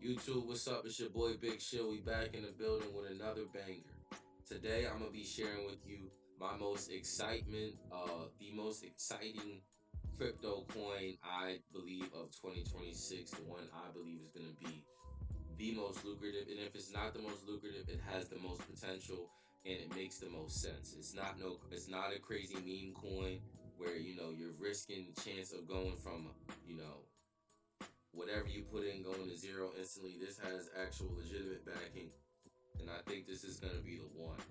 YouTube, what's up? It's your boy Big Shill. We back in the building with another banger. Today I'm gonna be sharing with you my most excitement, the most exciting crypto coin I believe of 2026. The one I believe is gonna be the most lucrative, and if it's not the most lucrative, it has the most potential and it makes the most sense. It's not a crazy meme coin where you're risking the chance of going from you know whatever you put in going to zero instantly. This has actual legitimate backing, and I think this is gonna be the one.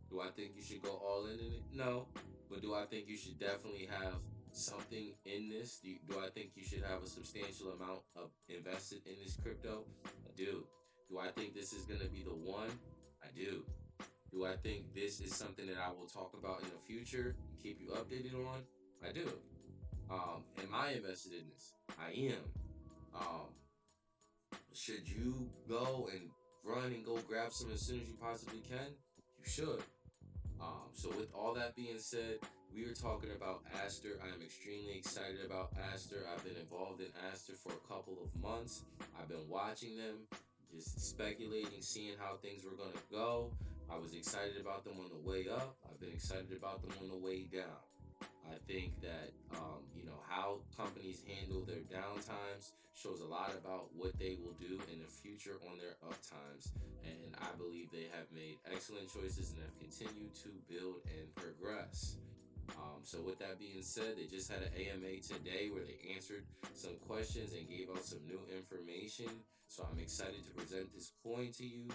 Do I think you should go all in it? No, but do I think you should definitely have something in this? Do I think you should have a substantial amount of invested in this crypto? I do. Do I think this is gonna be the one? I do. Do I think this is something that I will talk about in the future and keep you updated on? I do. Am I invested in this? I am. Um, should you go and run and go grab some as soon as you possibly can? You should. So with all that being said, we are talking about Aster. I am extremely excited about Aster. I've been involved in Aster for a couple of months. I've been watching them, just speculating, seeing how things were gonna go. I was excited about them on the way up. I've been excited about them on the way down. I think that how companies handle their downtimes shows a lot about what they will do in the future on their uptimes. And I believe they have made excellent choices and have continued to build and progress. So with that being said, they just had an AMA today where they answered some questions and gave out some new information. So I'm excited to present this coin to you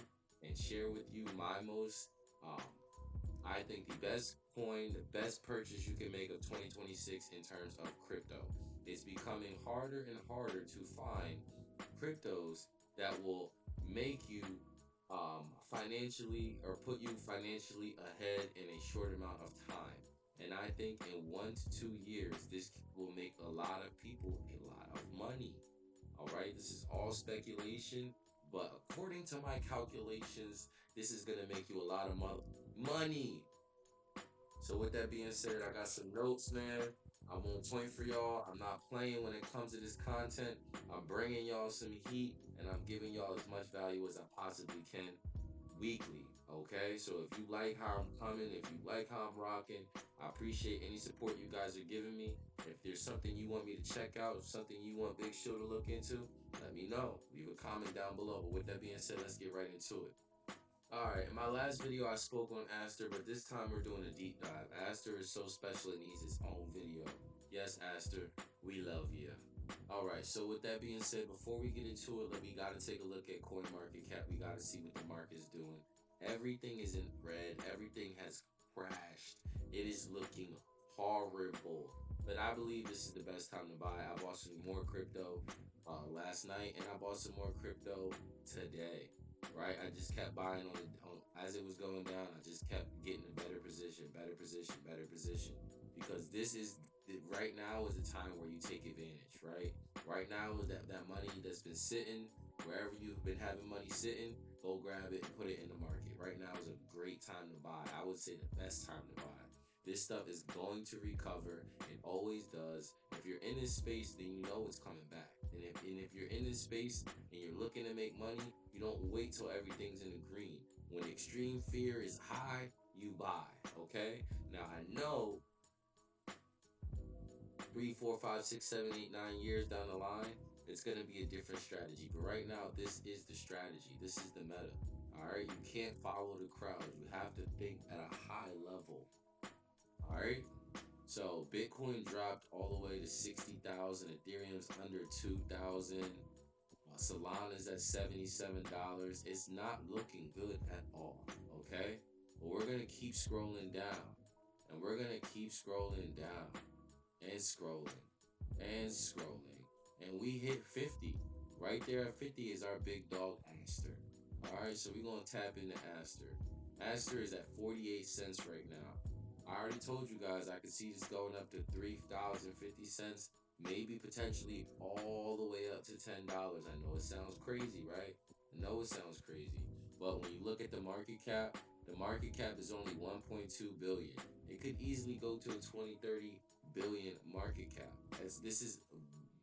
and share with you my most um, I think the best coin, the best purchase you can make of 2026 in terms of crypto. It's becoming harder and harder to find cryptos that will make you financially or put you financially ahead in a short amount of time. And I think in 1 to 2 years, this will make a lot of people a lot of money. All right, this is all speculation, but according to my calculations, this is gonna make you a lot of money. So with that being said, I got some notes, man. I'm on point for y'all. I'm not playing when it comes to this content. I'm bringing y'all some heat, and I'm giving y'all as much value as I possibly can weekly. Okay, so if you like how I'm coming, if you like how I'm rocking, I appreciate any support you guys are giving me. If there's something you want me to check out, if something you want Big Show to look into, let me know. Leave a comment down below. But with that being said, let's get right into it. Alright, in my last video I spoke on Aster, but this time we're doing a deep dive. Aster is so special it needs its own video. Yes, Aster, we love you. Alright, so with that being said, before we get into it, we gotta take a look at CoinMarketCap. We gotta see what the market's doing. Everything is in red. Everything has crashed. It is looking horrible. But I believe this is the best time to buy. I bought some more crypto last night, and I bought some more crypto today. Right, I just kept buying on as it was going down. I just kept getting a better position, better position, better position. Because this is right now is the time where you take advantage. Right now is that money that's been sitting wherever you've been having money sitting. Go grab it and put it in the market. Right now is a great time to buy. I would say the best time to buy. This stuff is going to recover. It always does. If you're in this space, then you know it's coming back. And if you're in this space and you're looking to make money, you don't wait till everything's in the green. When extreme fear is high, you buy. Okay? Now I know 3, 4, 5, 6, 7, 8, 9 years down the line, it's gonna be a different strategy. But right now, this is the strategy. This is the meta. Alright? You can't follow the crowd. You have to think at a high level. Alright? So Bitcoin dropped all the way to 60,000. Ethereum's under 2,000. Solana's at $77. It's not looking good at all. Okay? But we're gonna keep scrolling down. And we're gonna keep scrolling down. And scrolling. And scrolling. And we hit 50. Right there at 50 is our big dog Aster. Alright, so we're gonna tap into Aster. Aster is at 48 cents right now. I already told you guys I could see this going up to $3.50, maybe potentially all the way up to $10. I know it sounds crazy, right? I know it sounds crazy. But when you look at the market cap is only 1.2 billion. It could easily go to a 20, 30 billion market cap. This is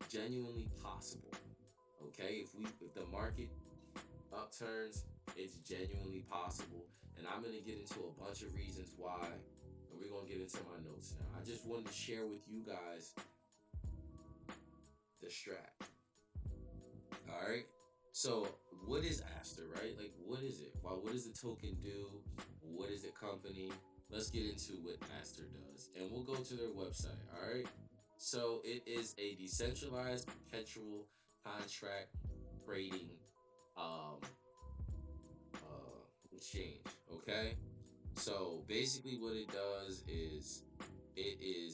genuinely possible. Okay, if the market upturns, it's genuinely possible. And I'm gonna get into a bunch of reasons why, and we're gonna get into my notes now. I just wanted to share with you guys the strat. All right. So, what is Aster, right? Like, what is it? Well, what does the token do? What is the company? Let's get into what Aster does, and we'll go to their website. All right. So, it is a decentralized perpetual contract trading um, exchange. Okay. So basically, what it does is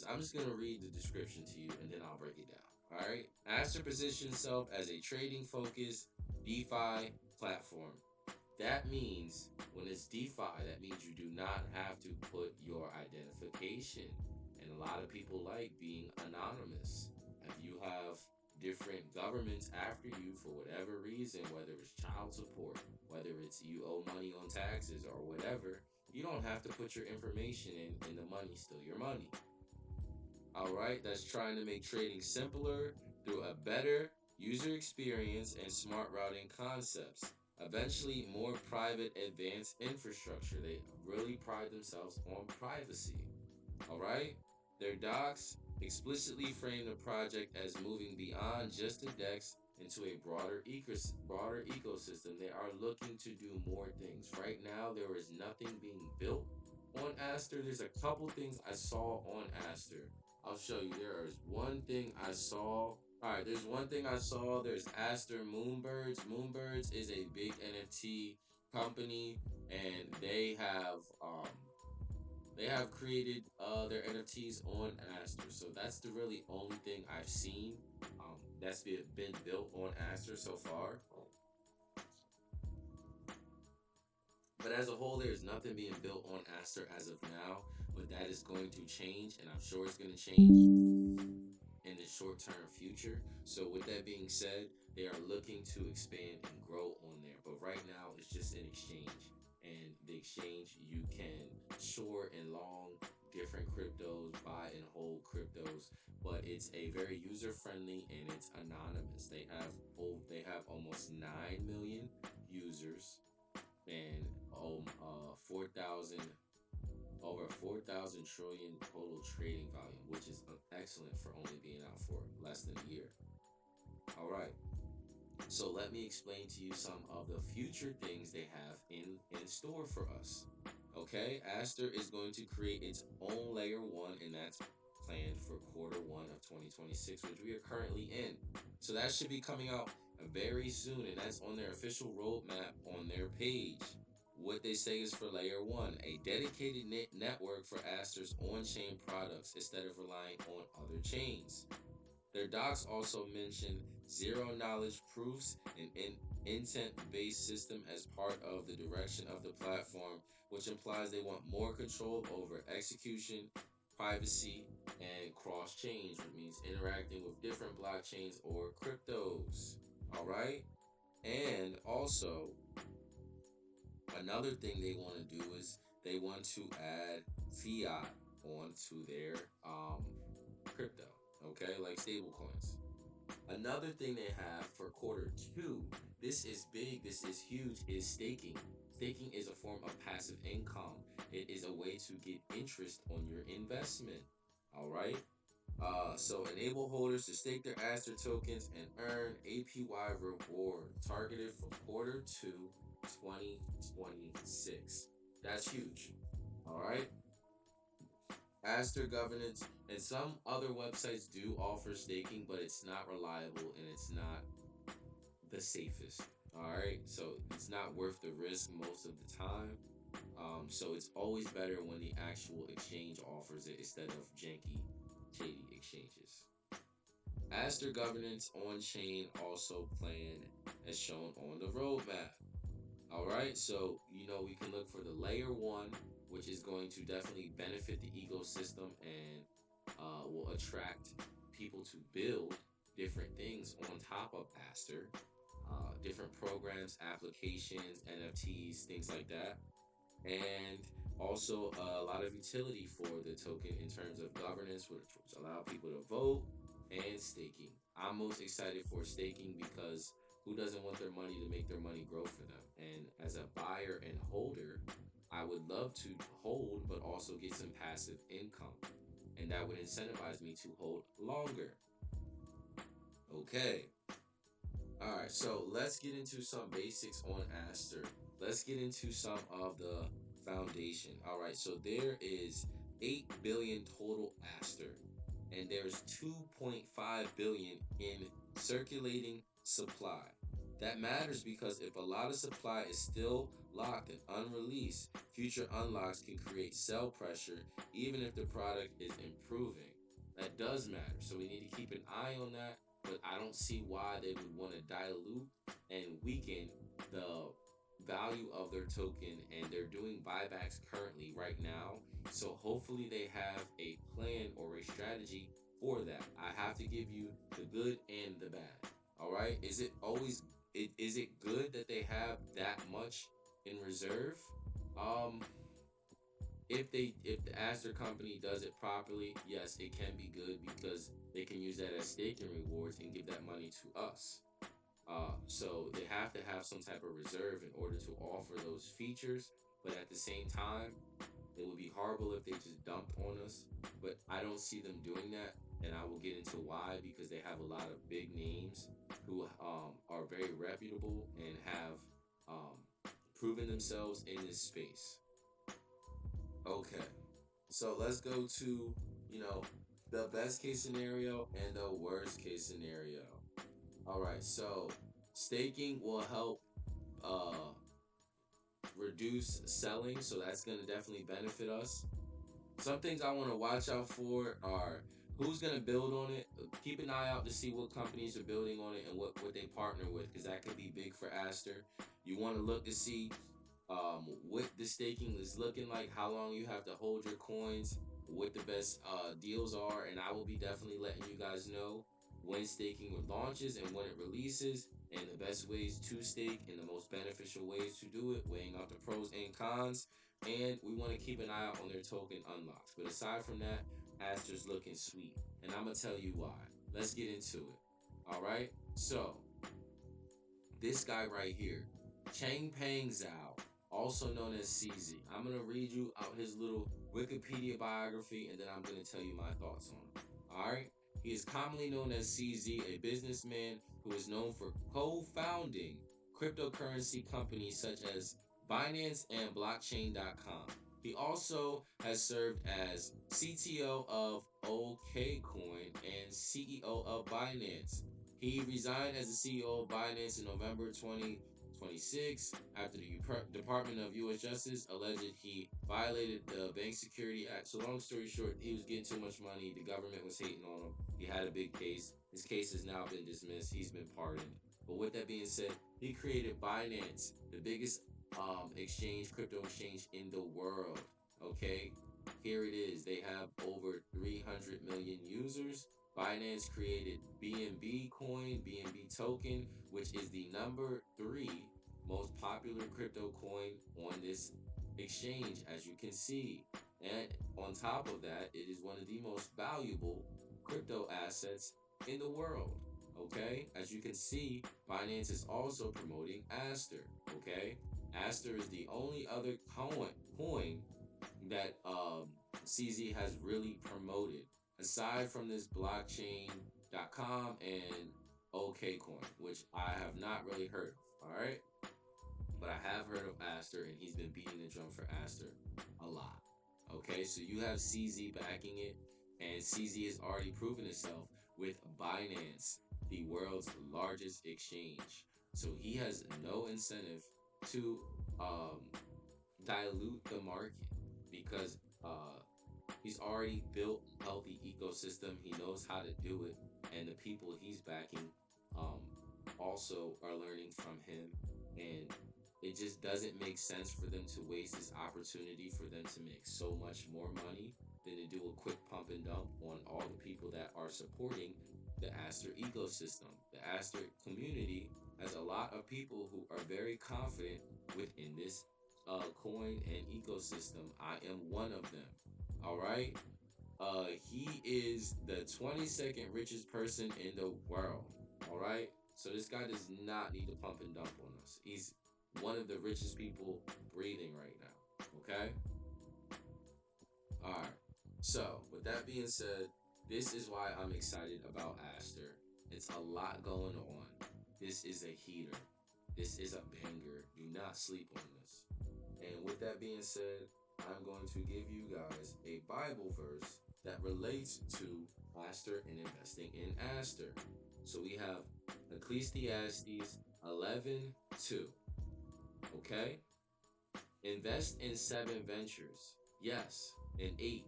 I'm just gonna read the description to you and then I'll break it down. All right. Aster positions itself as a trading focused DeFi platform. That means when it's DeFi, that means you do not have to put your identification. And a lot of people like being anonymous. If you have different governments after you for whatever reason, whether it's child support, whether it's you owe money on taxes or whatever, you don't have to put your information in, and the money's still your money. All right, that's trying to make trading simpler through a better user experience and smart routing concepts. Eventually, more private advanced infrastructure. They really pride themselves on privacy. All right? Their docs explicitly frame the project as moving beyond just the DEX into a broader ecosystem. They are looking to do more things. Right now, there is nothing being built on Aster. There's a couple things I saw on Aster. I'll show you. There is one thing I saw. All right, there's one thing I saw. There's Aster Moonbirds. Moonbirds is a big NFT company, and they have created their NFTs on Aster. So that's the really only thing I've seen that's been built on Aster so far. But as a whole, there's nothing being built on Aster as of now. But that is going to change, and I'm sure it's going to change in the short term future. So, with that being said, they are looking to expand and grow on there. But right now, it's just an exchange. And the exchange, you can short and long different cryptos, buy and hold cryptos, but it's a very user friendly and it's anonymous. They have almost 9 million users and 4,000 over 4,000 trillion total trading volume, which is excellent for only being out for less than a year. All right. So let me explain to you some of the future things they have in store for us. Okay, Aster is going to create its own layer one, and that's planned for quarter one of 2026, which we are currently in. So that should be coming out very soon, and that's on their official roadmap on their page. What they say is for layer one, a dedicated network for Aster's on chain products instead of relying on other chains. Their docs also mention zero knowledge proofs and intent based system as part of the direction of the platform, which implies they want more control over execution, privacy, and cross chains, which means interacting with different blockchains or cryptos. All right. And also, another thing they want to do is they want to add fiat onto their crypto, okay, like stable coins. Another thing they have for quarter two, this is big, this is huge, is staking. Staking is a form of passive income. It is a way to get interest on your investment. All right. So enable holders to stake their Aster tokens and earn APY reward targeted for quarter two 2026. That's huge. All right. Aster governance and some other websites do offer staking, but it's not reliable and it's not the safest. All right, so it's not worth the risk most of the time. So it's always better when the actual exchange offers it instead of janky, shady exchanges. Aster governance on chain also planned as shown on the roadmap. All right, so we can look for the layer one, which is going to definitely benefit the ecosystem and will attract people to build different things on top of Aster, different programs, applications, NFTs, things like that, and also a lot of utility for the token in terms of governance, which allow people to vote and staking. I'm most excited for staking because who doesn't want their money to make their money grow for them? And as a buyer and holder, I would love to hold, but also get some passive income. And that would incentivize me to hold longer. Okay. All right. So let's get into some basics on Aster. Let's get into some of the foundation. All right. So there is 8 billion total Aster, and there's 2.5 billion in circulating supply. That matters because if a lot of supply is still locked and unreleased, future unlocks can create sell pressure even if the product is improving. That does matter. So we need to keep an eye on that, but I don't see why they would want to dilute and weaken the value of their token, and they're doing buybacks currently right now. So hopefully they have a plan or a strategy for that. I have to give you the good and the bad. All right? Is it good that they have that much in reserve? Um if the Aster company does it properly, yes, it can be good because they can use that as staking rewards and give that money to us. So they have to have some type of reserve in order to offer those features. But at the same time, it would be horrible if they just dumped on us. But I don't see them doing that, and I will get into why because they have a lot of big names who are very reputable and have um, proven themselves in this space. Okay, so let's go to the best case scenario and the worst case scenario. All right, so staking will help uh, reduce selling, so that's going to definitely benefit us. Some things I want to watch out for are who's going to build on it. Keep an eye out to see what companies are building on it and what they partner with, because that could be big for Aster. You want to look to see what the staking is looking like, how long you have to hold your coins, what the best deals are, and I will be definitely letting you guys know when staking launches and when it releases, and the best ways to stake and the most beneficial ways to do it, weighing out the pros and cons. And we want to keep an eye out on their token unlocks. But aside from that, Aster's looking sweet, and I'm gonna tell you why. Let's get into it. All right, so this guy right here, Chang Peng Zhao, also known as CZ. I'm going to read you out his little Wikipedia biography and then I'm going to tell you my thoughts on him. All right? He is commonly known as CZ, a businessman who is known for co founding cryptocurrency companies such as Binance and Blockchain.com. He also has served as CTO of OKCoin and CEO of Binance. He resigned as the CEO of Binance in November 2026 after the Department of U.S. Justice alleged he violated the Bank Security Act. So long story short, he was getting too much money. The government was hating on him. He had a big case. His case has now been dismissed. He's been pardoned. But with that being said, he created Binance, the biggest crypto exchange in the world. Okay, here it is. They have over 300 million users. Binance created BNB coin, BNB token, which is the number 3 most popular crypto coin on this exchange, as you can see. And on top of that, it is one of the most valuable crypto assets in the world. Okay, as you can see, Binance is also promoting Aster. Okay, Aster is the only other coin that CZ has really promoted aside from this blockchain.com and OKCoin, which I have not really heard of. All right, but I have heard of Aster, and he's been beating the drum for Aster a lot. Okay, so you have CZ backing it, and CZ has already proven itself with Binance, the world's largest exchange. So he has no incentive to um, dilute the market because he's already built a healthy ecosystem. He knows how to do it, and the people he's backing um, also are learning from him. And it just doesn't make sense for them to waste this opportunity for them to make so much more money than to do a quick pump and dump on all the people that are supporting the Aster ecosystem. The Aster community has a lot of people who are very confident within this coin and ecosystem. I am one of them. All right. He is the 22nd richest person in the world. All right. So this guy does not need to pump and dump on us. He's one of the richest people breathing right now. Okay. All right. So with that being said, this is why I'm excited about Aster. It's a lot going on. This is a heater. This is a banger. Do not sleep on this. And with that being said, I'm going to give you guys a Bible verse that relates to Aster and investing in Aster. So we have Ecclesiastes 11:2. Okay? Invest in 7 ventures. Yes, in 8.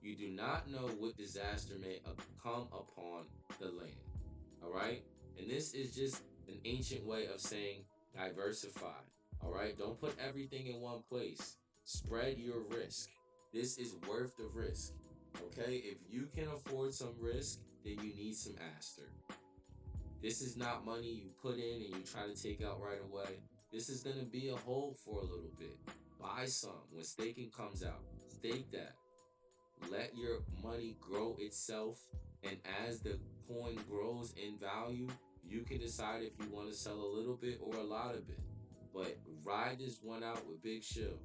You do not know what disaster may come upon the land. All right? And this is just an ancient way of saying diversify. All right? Don't put everything in one place. Spread your risk. This is worth the risk. Okay? If you can afford some risk, then you need some Aster. This is not money you put in and you try to take out right away. This is going to be a hold for a little bit. Buy some when staking comes out. Stake that. Let your money grow itself, and as the coin grows in value, you can decide if you want to sell a little bit or a lot of it. But ride this one out with Big Shill.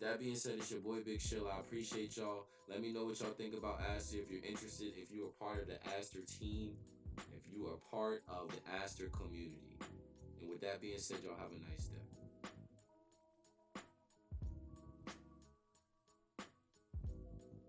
That being said, it's your boy Big Shill. I appreciate y'all. Let me know what y'all think about Aster. If you're interested, if you are part of the Aster team, if you are part of the Aster community. And with that being said, y'all have a nice day.